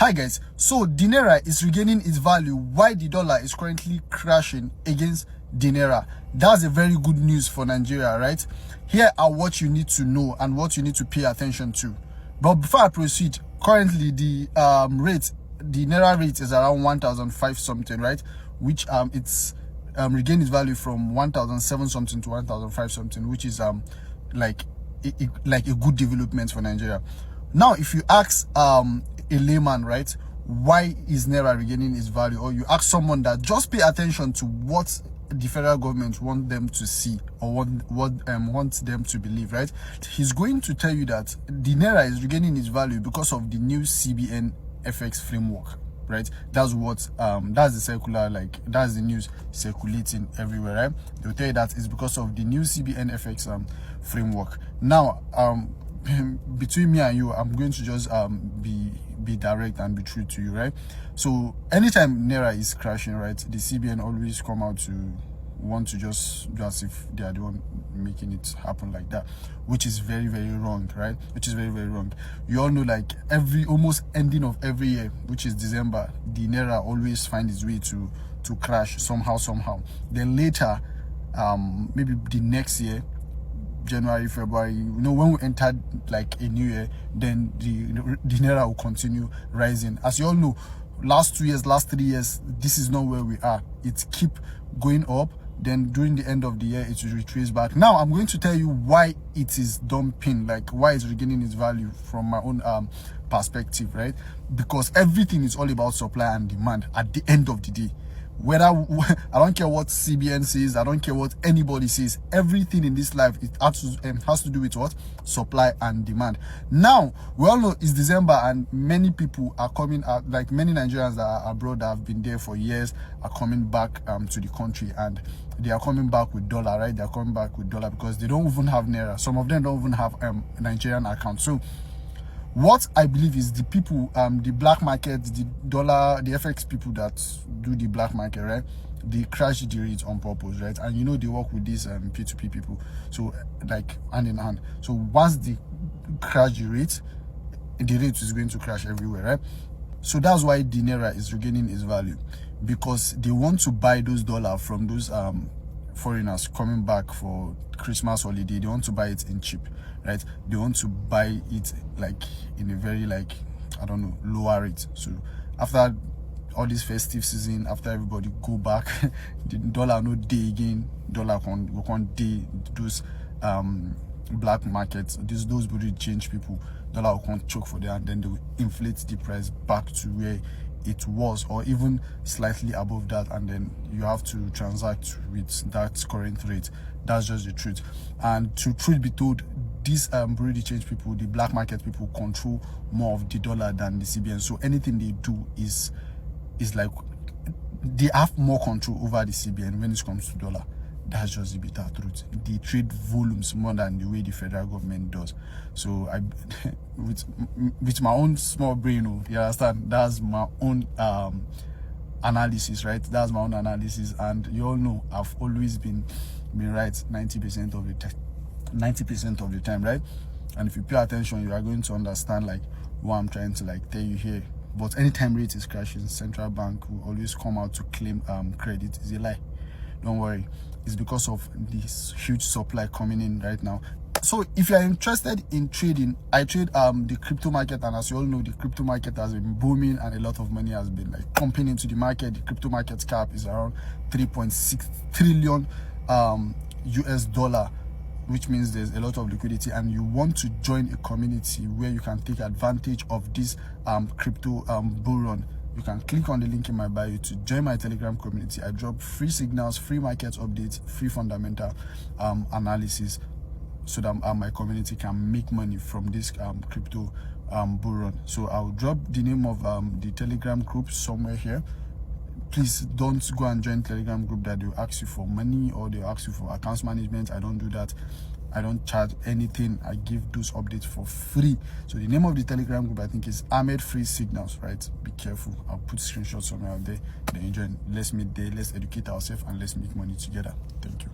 Hi guys, so the Naira is regaining its value while the dollar is currently crashing against the Naira. That's a very good news for Nigeria, right? Here are what you need to know and what you need to pay attention to. But before I proceed, currently the Naira rate is around 1,005 something, right? Which it's regained its value from 1,007 something to 1,005 something, which is like a good development for Nigeria. Now, if you ask a layman, right, why is Naira regaining its value, or you ask someone that just pay attention to what the federal government want them to see or wants them to believe, right, he's going to tell you that the Naira is regaining its value because of the new CBN FX framework, right? That's what that's the circular, like that's the news circulating everywhere, right? They'll tell you that it's because of the new CBN FX framework. Now between me and you, I'm going to just be direct and be true to you, right? So anytime Naira is crashing, right, the CBN always come out to want to just do as if they are the one making it happen like that, which is very, very wrong, right? Which is very, very wrong. You all know, like almost ending of every year, which is December, the Naira always find its way to crash somehow. Then later, maybe the next year, January, February, when we entered like a new year, then the Naira will continue rising. As you all know, last 2 years, last 3 years, this is not where we are. It keep going up. Then during the end of the year, it will retrace back. Now I'm going to tell you why it is dumping, like why it's regaining its value from my own perspective, right? Because everything is all about supply and demand at the end of the day. Whether I don't care what CBN says, I don't care what anybody says, everything in this life, it has to do with what? Supply and demand. Now we all know it's December and many people are coming out, like many Nigerians that are abroad that have been there for years are coming back to the country, and they are coming back with dollar, right? They are coming back with dollar because they don't even have Naira. Some of them don't even have Nigerian accounts. So what I believe is the people, the black market, the dollar, the FX people that do the black market, right? They crash the rates on purpose, right? And they work with these P2P people, so like hand in hand. So once they crash the rate is going to crash everywhere, right? So that's why the Naira is regaining its value, because they want to buy those dollars from those foreigners coming back for Christmas holiday. They want to buy it in cheap, right? They want to buy it like in a very, like, I don't know, lower rate. So after all this festive season, after everybody go back, the dollar no day again, dollar can day those black markets, those body change people, dollar will choke for them, and then they will inflate the price back to where it was, or even slightly above that, and then you have to transact with that current rate. That's just the truth. And to truth be told, these Bureau change people, the black market people, control more of the dollar than the CBN. So anything they do is like they have more control over the CBN when it comes to dollar. That's just the bitter truth. They trade volumes more than the way the federal government does. So I, with my own small brain, you understand, that's my own analysis, right? That's my own analysis, and you all know I've always been right 90% of the time. 90% of the time, right? And if you pay attention, you are going to understand like what I'm trying to like tell you here. But anytime rate is crashing, central bank will always come out to claim credit. Is a lie. Don't worry, it's because of this huge supply coming in right now. So if you are interested in trading, I trade the crypto market, and as you all know, the crypto market has been booming and a lot of money has been like pumping into the market. The crypto market cap is around 3.6 trillion US dollar, which means there's a lot of liquidity, and you want to join a community where you can take advantage of this crypto bull run, you can click on the link in my bio to join my Telegram community. I drop free signals, free market updates, free fundamental analysis, so that my community can make money from this crypto bull run. So I'll drop the name of the Telegram group somewhere here. Please don't go and join Telegram group that they'll ask you for money or they'll ask you for accounts management. I don't do that. I don't charge anything. I give those updates for free. So the name of the Telegram group, I think, is Ahmed Free Signals, right? Be careful. I'll put screenshots somewhere out there. Then join. Let's meet there. Let's educate ourselves and let's make money together. Thank you.